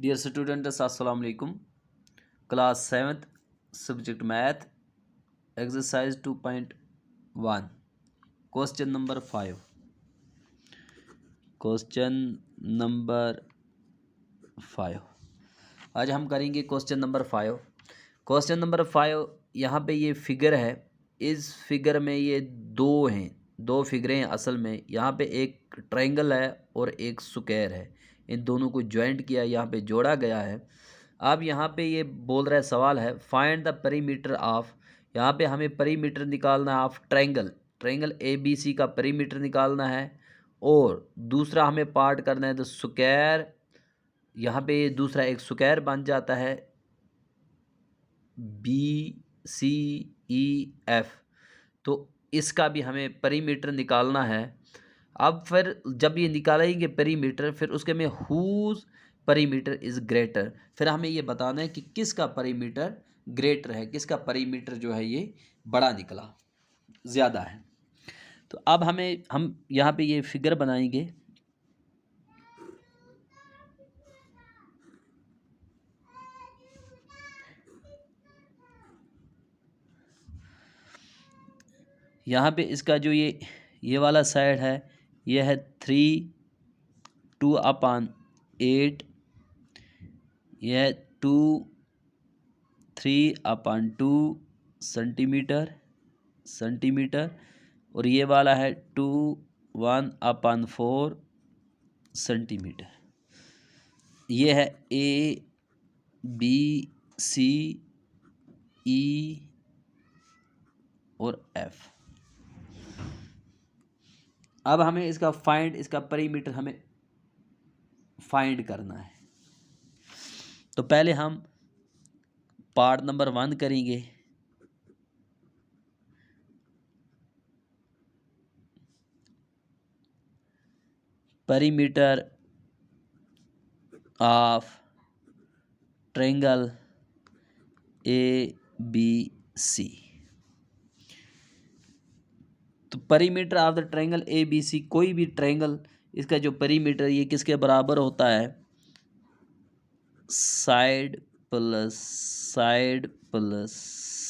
Dear students अस्सलाम वालेकुम। Class 7th subject math exercise 2.1 question number 5। Question number 5 आज हम करेंगे क्वेश्चन नंबर 5। क्वेश्चन नंबर 5 यहाँ पे ये फिगर है। इस फिगर में ये दो फिगरें हैं असल में। यहाँ पे एक ट्रायंगल है और एक स्क्वायर है। इन दोनों को ज्वाइंट किया, यहाँ पे जोड़ा गया है। अब यहाँ पे ये बोल रहा है, सवाल है फाइंड द पेरीमीटर ऑफ। यहाँ पे हमें पेरीमीटर निकालना है of triangle A B C का पेरीमीटर निकालना है। और दूसरा हमें पार्ट करना है द स्क्वायर। यहाँ पे दूसरा एक स्क्वायर बन जाता है BCEF। तो इसका भी हमें पेरीमीटर निकालना है। अब फिर जब ये निकालेंगे पेरीमीटर, फिर उसके में हुज पेरीमीटर इज़ ग्रेटर। फिर हमें ये बताना है कि किसका पेरीमीटर ग्रेटर है, किसका पेरीमीटर जो है ये बड़ा निकला, ज़्यादा है। तो अब हम यहाँ पे ये फिगर बनाएंगे। यहाँ पे इसका जो ये वाला साइड है, ये है 3/2/8। यह है 3/2 सेंटीमीटर। और ये वाला है 1/4 सेंटीमीटर। ये है ABCE और F। अब हमें इसका पेरीमीटर हमें फाइंड करना है। तो पहले हम पार्ट नंबर 1 करेंगे। Perimeter of triangle ABC। तो perimeter of the triangle ABC, कोई भी ट्रायंगल, इसका जो पेरीमीटर ये किसके बराबर होता है, साइड प्लस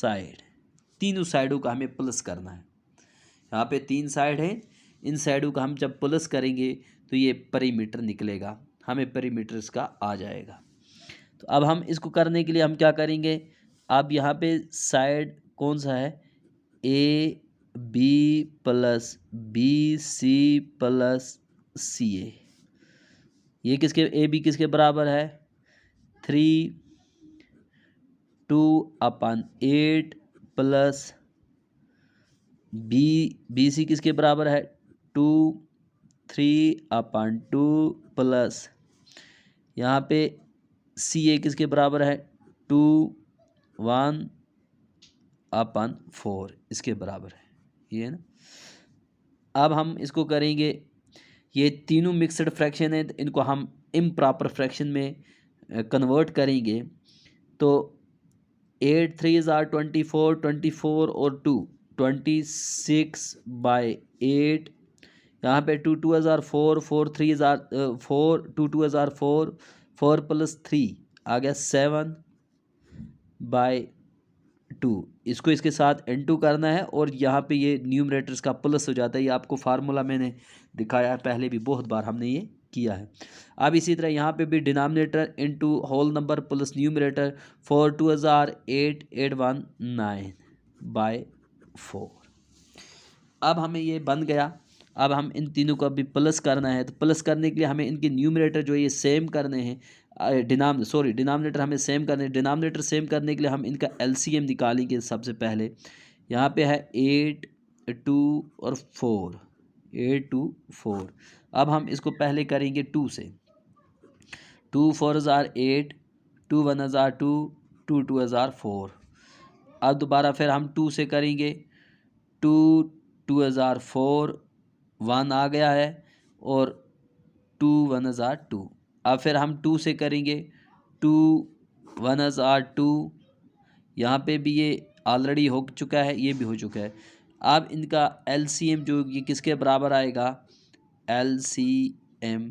साइड। तीनों साइडों का हमें प्लस करना है। यहाँ पे 3 साइड हैं, इन साइडों का हम जब प्लस करेंगे तो ये पेरीमीटर निकलेगा, हमें पेरीमीटर इसका आ जाएगा। तो अब हम इसको करने के लिए हम क्या करेंगे, अब यहाँ पे साइड कौन सा है, AB plus BC plus CA। ये AB किसके बराबर है, 3/2/8 प्लस BC किसके बराबर है, 3/2 प्लस यहाँ पे CA किसके बराबर है, 1/4 इसके बराबर है, ये है ना। अब हम इसको करेंगे, ये तीनों मिक्सड फ्रैक्शन है, तो इनको हम इम्प्रॉपर फ्रैक्शन में कन्वर्ट करेंगे। तो 8 3 are 24, 24 और 2 26/8। यहाँ पे 2 2 are 4, 4 3 are 4, 2 2 are 4, 4 प्लस 3 आ गया 7/2। इसको इसके साथ n2 करना है और यहाँ पे ये न्यूमरेटर्स का प्लस हो जाता है। ये आपको फार्मूला मैंने दिखाया है, पहले भी बहुत बार हमने ये किया है। अब इसी तरह यहाँ पे भी denominator into whole number plus numerator, 4 2 8 8 1 9/4। अब हमें ये बन गया। अब हम इन तीनों को अभी प्लस करना है, तो प्लस करने के लिए हमें इनके न्यूमरेटर जो ये सेम करने हैं, डिनोमिनेटर हमें सेम करने हैं। डिनोमिनेटर सेम करने के लिए हम इनका LCM निकालेंगे। सबसे पहले यहाँ पे है 8 2 और 4, 8 2 4। अब हम इसको पहले करेंगे 2 से, 2 4 are 8, 2 1 are 2, 2 2 are 4। अब दोबारा फिर हम 2 से करेंगे, 2 2 are 4, 1 आ गया है, और 2 1 are 2। अब फिर हम 2 से करेंगे, 2 1 are 2। यहाँ पे भी ये ऑलरेडी हो चुका है, ये भी हो चुका है। अब इनका LCM जो ये किसके बराबर आएगा, LCM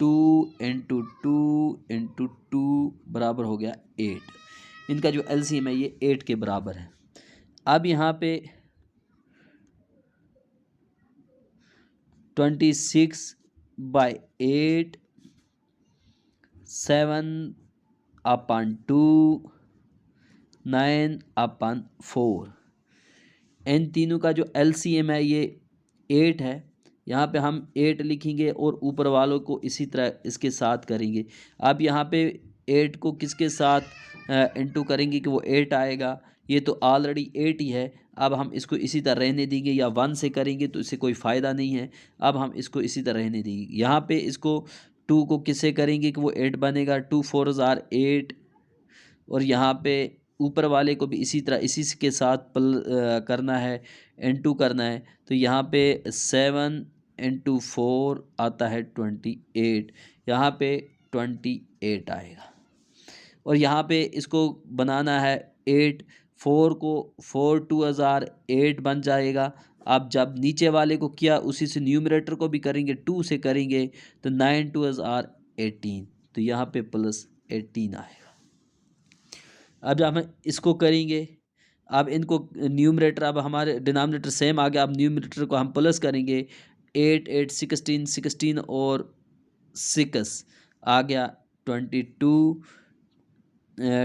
2 × 2 इंटू टू बराबर हो गया 8। इनका जो एलसीएम है ये 8 के बराबर है। अब यहाँ पे 26/8 7/2 9/4 इन तीनों का जो एलसीएम है ये 8 है। यहाँ पे हम 8 लिखेंगे और ऊपर वालों को इसी तरह इसके साथ करेंगे। अब यहाँ पे 8 को किसके साथ इंटू करेंगे कि वो 8 आएगा। ये तो ऑलरेडी 8 ही है। अब हम इसको इसी तरह रहने देंगे, या 1 से करेंगे तो इससे कोई फ़ायदा नहीं है। अब हम इसको इसी तरह रहने देंगे। यहाँ पे इसको 2 को किससे करेंगे कि वो 8 बनेगा। 2 4 8 और यहाँ पे ऊपर वाले को भी इसी तरह इसी के साथ करना है, इंटू करना है। तो यहाँ पे 7 इंटू 4 आता है 28। यहाँ पे 28 आएगा। और यहाँ पे इसको बनाना है 8। 4 को 4 2 8 बन जाएगा। अब जब नीचे वाले को किया उसी से न्यूमरेटर को भी करेंगे, 2 से करेंगे तो 9 2 18। तो यहाँ पे प्लस 18 आएगा। अब जब हम इसको करेंगे, अब इनको न्यूमरेटर, अब हमारे डिनोमिनेटर सेम आ गया। अब न्यूमरेटर को हम प्लस करेंगे। 8 8 16 16 और 6 आ गया 22।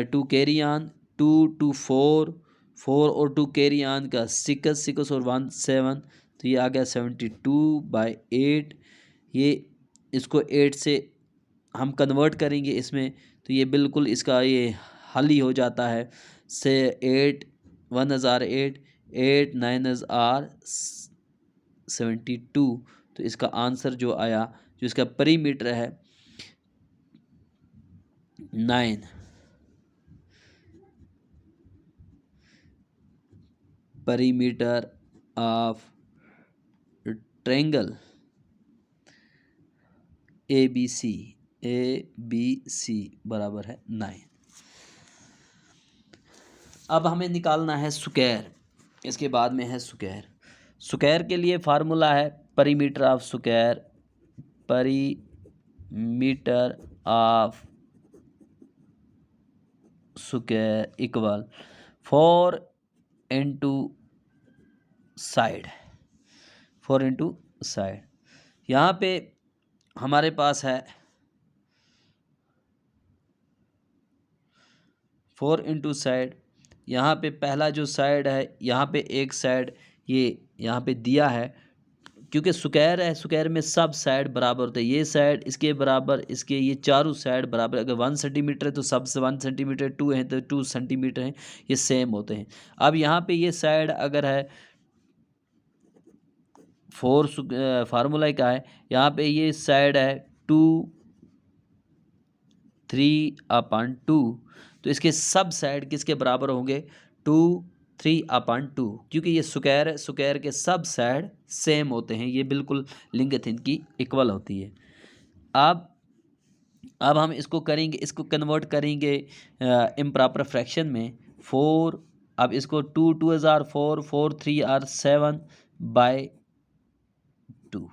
2 कैरी ऑन 2 2 4 4 और 2 कैरी ऑन का 6 6 और 1 7। तो ये आ गया 72/8। ये इसको 8 से हम कन्वर्ट करेंगे इसमें, तो ये बिल्कुल इसका ये हल ही हो जाता है। से 8 1 8 8 9 72। तो इसका आंसर जो आया, जो इसका परिमीटर है 9। परिमीटर ऑफ ट्रायंगल ABC बराबर है 9। अब हमें निकालना है स्क्वायर। इसके बाद में है स्क्वायर। स्क्वायर के लिए फार्मूला है परिमीटर of square. परिमीटर of square equal 4 into side. 4 into side. यहाँ पे हमारे पास है 4 इंटू साइड। यहाँ पे पहला जो साइड है, यहाँ पे एक साइड ये यहाँ पे दिया है, क्योंकि स्क्वायर है, स्क्वायर में सब साइड बराबर होते हैं। ये साइड इसके बराबर, इसके ये चारों साइड बराबर। अगर 1 सेंटीमीटर है तो सब 1 सेंटीमीटर, 2 है तो 2 सेंटीमीटर हैं, ये सेम होते हैं। अब यहाँ पे ये साइड अगर है 4, फार्मूला क्या है, यहाँ पे ये साइड है 2 3/2। तो इसके सब साइड किसके बराबर होंगे 2 3/2, क्योंकि ये स्क्वायर है, स्क्वायर के सब साइड सेम होते हैं। ये बिल्कुल लिंगथ इनकी इक्वल होती है। अब हम इसको करेंगे, इसको कन्वर्ट करेंगे इम्प्रॉपर फ्रैक्शन में। 4, अब इसको 2 2 4 4 3 7/2।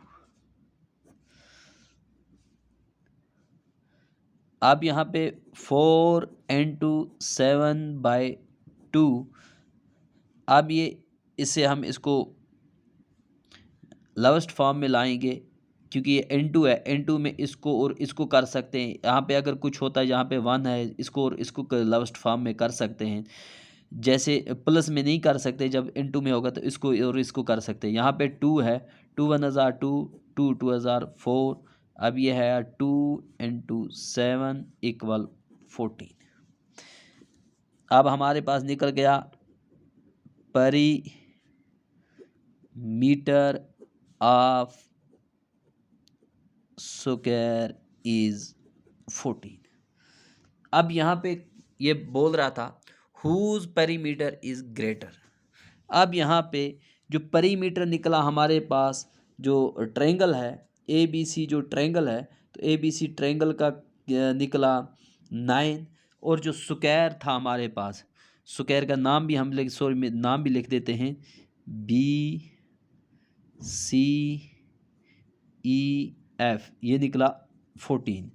अब यहाँ पे 4 इंटू 7/2। अब ये इससे हम इसको लोवेस्ट फॉर्म में लाएंगे, क्योंकि ये n2 है। n2 में इसको और इसको कर सकते हैं। यहाँ पे अगर कुछ होता है, यहाँ पे 1 है, इसको और इसको लोवेस्ट फॉर्म में कर सकते हैं। जैसे प्लस में नहीं कर सकते, जब n2 में होगा तो इसको और इसको कर सकते हैं। यहाँ पे 2 है, 2 1 2 2 2 4। अब ये है 2 इंटू 7 इक्वल 14। अब हमारे पास निकल गया परिमीटर ऑफ स्क्वायर इज 14। अब यहाँ पे ये बोल रहा था हुज पेरीमीटर इज ग्रेटर। अब यहाँ पे जो पेरीमीटर निकला हमारे पास, जो ट्रायंगल है ABC, जो ट्रायंगल है, तो ABC ट्रायंगल का निकला 9। और जो स्क्वायर था हमारे पास, स्क्वायर का नाम भी हम नाम भी लिख देते हैं BCEF, ये निकला 14।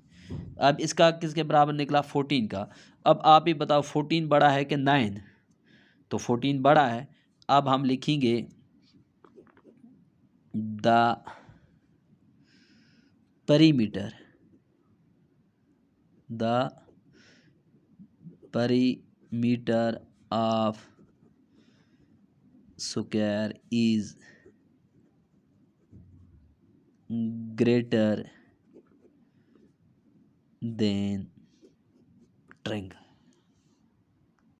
अब इसका किसके बराबर निकला? 14 का। अब आप ही बताओ 14 बड़ा है कि 9? तो 14 बड़ा है। अब हम लिखेंगे the perimeter of square is greater than triangle.